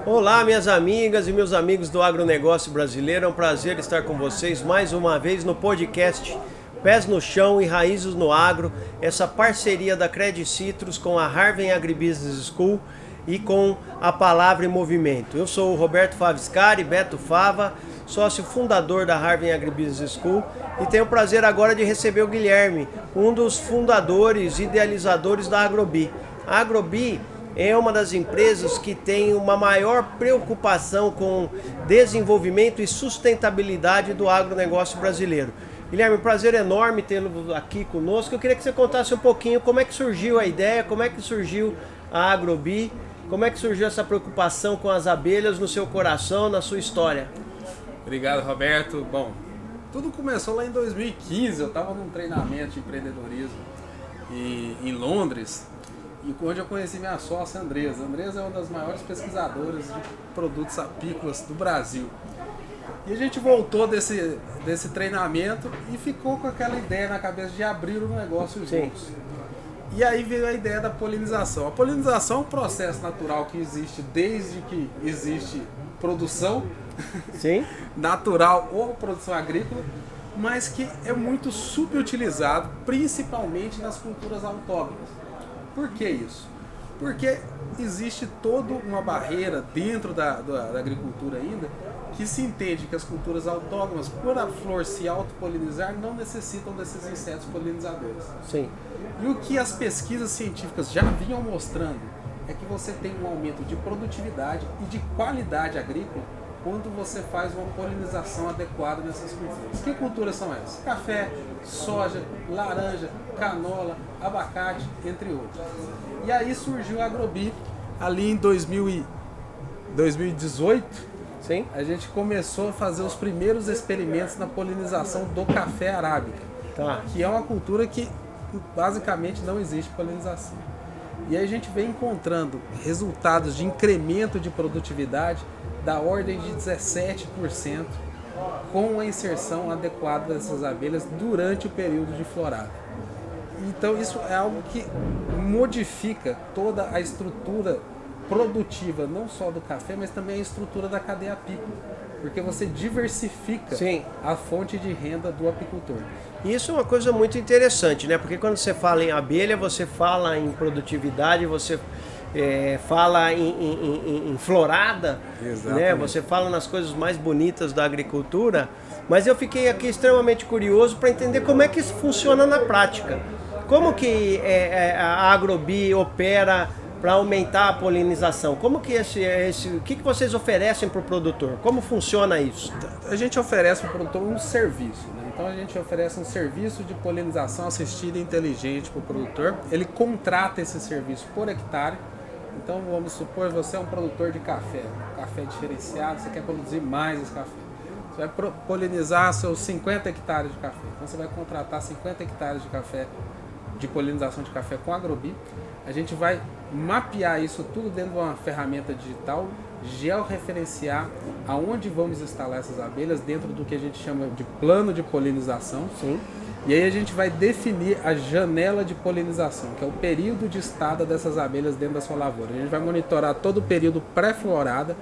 Olá, minhas amigas e meus amigos do agronegócio brasileiro. É um prazer estar com vocês mais uma vez no podcast Pés no Chão e Raízes no Agro, essa parceria da Credit Citrus com a Harvard Agribusiness School e com a Palavra em Movimento. Eu sou o Roberto Faviscari, Beto Fava, sócio fundador da Harvard Agribusiness School, e tenho o prazer agora de receber o Guilherme, um dos fundadores e idealizadores da Agrobi. A Agrobi é uma das empresas que tem uma maior preocupação com desenvolvimento e sustentabilidade do agronegócio brasileiro. Guilherme, um prazer enorme tê-lo aqui conosco. Eu queria que você contasse um pouquinho como é que surgiu a ideia, como é que surgiu a Agrobi, como é que surgiu essa preocupação com as abelhas no seu coração, na sua história. Obrigado, Roberto. Bom, tudo começou lá em 2015. Eu estava num treinamento de empreendedorismo em Londres, e onde eu conheci minha sócia Andresa. A Andresa é uma das maiores pesquisadoras de produtos apícolas do Brasil. E a gente voltou desse treinamento e ficou com aquela ideia na cabeça de abrir um negócio juntos. E aí veio a ideia da polinização. A polinização é um processo natural que existe desde que existe produção natural ou produção agrícola, mas que é muito subutilizado, principalmente nas culturas autóctones. Por que isso? Porque existe toda uma barreira dentro da agricultura ainda, que se entende que as culturas autóctones, por a flor se autopolinizar, não necessitam desses insetos polinizadores. Sim. E o que as pesquisas científicas já vinham mostrando é que você tem um aumento de produtividade e de qualidade agrícola quando você faz uma polinização adequada nessas culturas. Que culturas são essas? Café, soja, laranja, canola, abacate, entre outros. E aí surgiu a Agrobi ali em 2018. Sim. A gente começou a fazer os primeiros experimentos na polinização do café arábica, que é uma cultura que basicamente não existe polinização. E aí a gente vem encontrando resultados de incremento de produtividade da ordem de 17% com a inserção adequada dessas abelhas durante o período de florada. Então isso é algo que modifica toda a estrutura produtiva, não só do café, mas também a estrutura da cadeia apícola, porque você diversifica a fonte de renda do apicultor. Isso é uma coisa muito interessante, né? Porque quando você fala em abelha, você fala em produtividade, você fala em florada, né? Você fala nas coisas mais bonitas da agricultura, mas eu fiquei aqui extremamente curioso para entender como é que isso funciona na prática. Como que a Agrobi opera para aumentar a polinização? Como que o que vocês oferecem para o produtor? Como funciona isso? A gente oferece para o produtor um serviço, né? Então a gente oferece um serviço de polinização assistida inteligente para o produtor. Ele contrata esse serviço por hectare. Então vamos supor que você é um produtor de café diferenciado, você quer produzir mais esse café. Você vai polinizar seus 50 hectares de café. Então você vai contratar 50 hectares de café, de polinização de café com a Agrobi. A gente vai mapear isso tudo dentro de uma ferramenta digital, georreferenciar aonde vamos instalar essas abelhas dentro do que a gente chama de plano de polinização. Sim. E aí a gente vai definir a janela de polinização, que é o período de estada dessas abelhas dentro da sua lavoura. A gente vai monitorar todo o período pré-florada.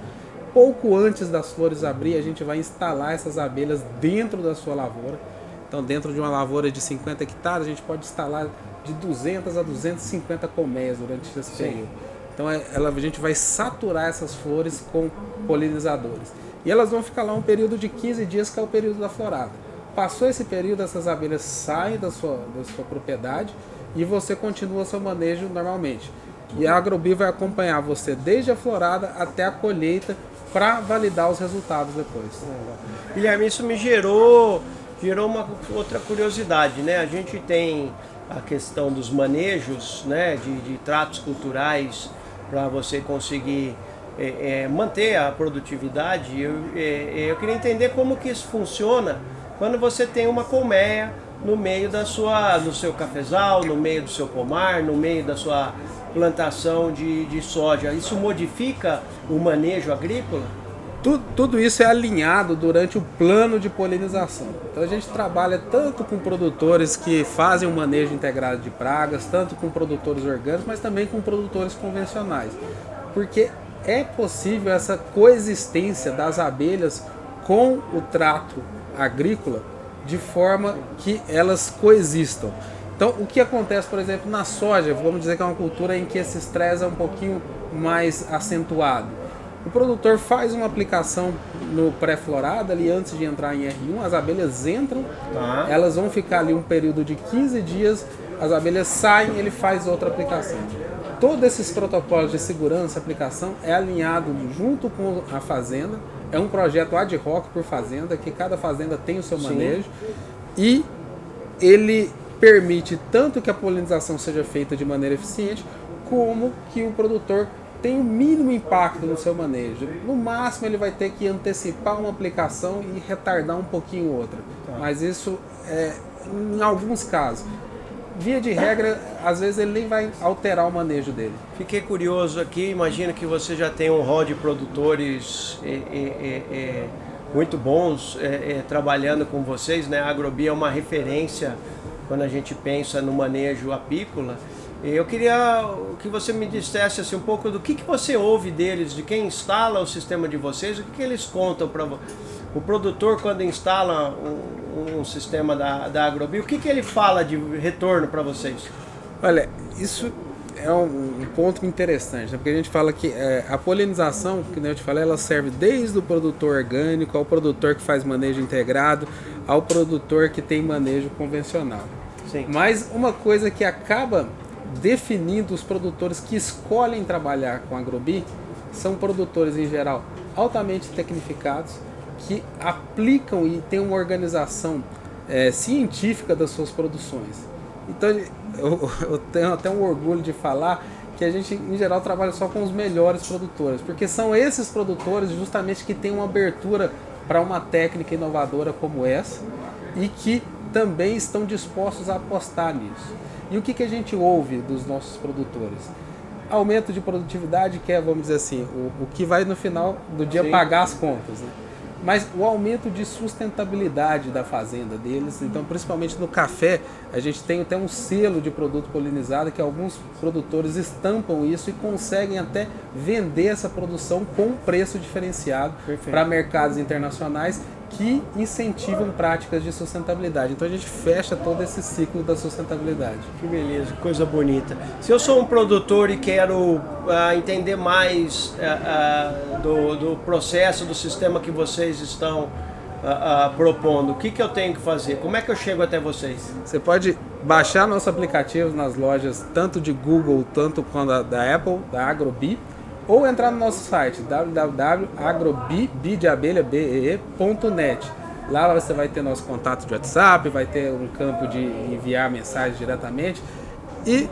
Pouco antes das flores abrir, a gente vai instalar essas abelhas dentro da sua lavoura. Então, dentro de uma lavoura de 50 hectares, a gente pode instalar de 200 a 250 colmeias durante esse período. Então, a gente vai saturar essas flores com polinizadores. E elas vão ficar lá um período de 15 dias, que é o período da florada. Passou esse período, essas abelhas saem da sua propriedade e você continua seu manejo normalmente. E a Agrobi vai acompanhar você desde a florada até a colheita para validar os resultados depois. Guilherme, isso me gerou uma outra curiosidade, né? A gente tem a questão dos manejos, né, de tratos culturais para você conseguir manter a produtividade. Eu queria entender como que isso funciona quando você tem uma colmeia no meio do seu cafezal, no meio do seu pomar, no meio da sua plantação de soja. Isso modifica o manejo agrícola? Tudo isso é alinhado durante o plano de polinização. Então a gente trabalha tanto com produtores que fazem um manejo integrado de pragas, tanto com produtores orgânicos, mas também com produtores convencionais. Porque é possível essa coexistência das abelhas com o trato agrícola de forma que elas coexistam. Então, o que acontece, por exemplo, na soja, vamos dizer que é uma cultura em que esse estresse é um pouquinho mais acentuado. O produtor faz uma aplicação no pré-florado, ali antes de entrar em R1, as abelhas entram, elas vão ficar ali um período de 15 dias, as abelhas saem, ele faz outra aplicação. Todos esses protocolos de segurança, aplicação, é alinhado junto com a fazenda, é um projeto ad hoc por fazenda, que cada fazenda tem o seu manejo, e ele permite tanto que a polinização seja feita de maneira eficiente, como que o produtor tenha o mínimo impacto no seu manejo. No máximo ele vai ter que antecipar uma aplicação e retardar um pouquinho outra. Mas isso é em alguns casos. Via de regra, às vezes ele nem vai alterar o manejo dele. Fiquei curioso aqui, imagino que você já tem um rol de produtores muito bons trabalhando com vocês, né? A Agrobi é uma referência quando a gente pensa no manejo apícola. Eu queria que você me dissesse assim, um pouco do que você ouve deles, de quem instala o sistema de vocês, o que eles contam para o produtor quando instala um sistema da Agrobi, o que ele fala de retorno para vocês? Olha, isso é um ponto interessante, né? Porque a gente fala que a polinização, que eu te falei, ela serve desde o produtor orgânico, ao produtor que faz manejo integrado, ao produtor que tem manejo convencional. Sim. Mas uma coisa que acaba definindo os produtores que escolhem trabalhar com a Agrobi são produtores, em geral, altamente tecnificados, que aplicam e têm uma organização científica das suas produções. Então, eu tenho até um orgulho de falar que a gente, em geral, trabalha só com os melhores produtores, porque são esses produtores justamente que têm uma abertura para uma técnica inovadora como essa e que também estão dispostos a apostar nisso. E o que a gente ouve dos nossos produtores? Aumento de produtividade, que é, vamos dizer assim, o que vai no final do dia pagar as contas, né? Mas o aumento de sustentabilidade da fazenda deles, então principalmente no café, a gente tem até um selo de produto polinizado que alguns produtores estampam isso e conseguem até vender essa produção com um preço diferenciado para mercados internacionais que incentivam práticas de sustentabilidade. Então a gente fecha todo esse ciclo da sustentabilidade. Que beleza, que coisa bonita. Se eu sou um produtor e quero entender mais do processo, do sistema que vocês estão propondo, o que eu tenho que fazer? Como é que eu chego até vocês? Você pode baixar nosso aplicativo nas lojas, tanto de Google, tanto quanto da Apple, da Agrobi, ou entrar no nosso site www.agrobi.net. Lá você vai ter nosso contato de WhatsApp, vai ter um campo de enviar mensagem diretamente e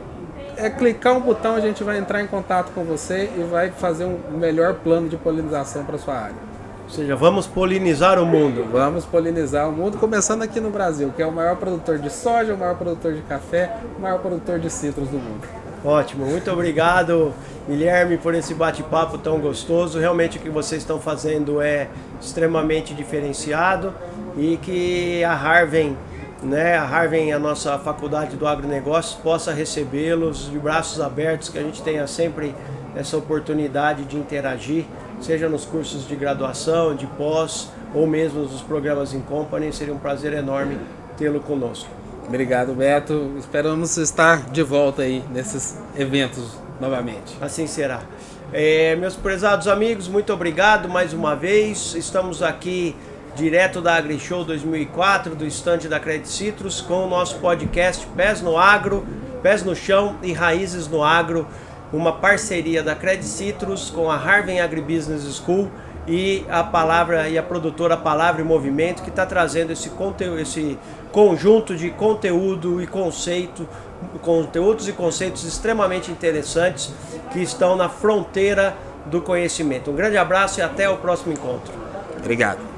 clicar um botão, a gente vai entrar em contato com você e vai fazer um melhor plano de polinização para sua área. Ou seja, vamos polinizar o mundo. Vamos polinizar o mundo, começando aqui no Brasil, que é o maior produtor de soja, o maior produtor de café, o maior produtor de citros do mundo. Ótimo, muito obrigado, Guilherme, por esse bate-papo tão gostoso. Realmente o que vocês estão fazendo é extremamente diferenciado e que a Harvem, a nossa faculdade do agronegócio, possa recebê-los de braços abertos, que a gente tenha sempre essa oportunidade de interagir, seja nos cursos de graduação, de pós ou mesmo nos programas in company. Seria um prazer enorme tê-lo conosco. Obrigado, Beto. Esperamos estar de volta aí nesses eventos novamente. Assim será. Meus prezados amigos, muito obrigado mais uma vez. Estamos aqui direto da AgriShow 2004, do estande da Credit Citrus, com o nosso podcast Pés no Agro, Pés no Chão e Raízes no Agro, uma parceria da Credit Citrus com a Harvem Agribusiness School e a produtora Palavra e Movimento, que está trazendo esse conjunto de conteúdo e conteúdos e conceitos extremamente interessantes que estão na fronteira do conhecimento. Um grande abraço e até o próximo encontro. Obrigado.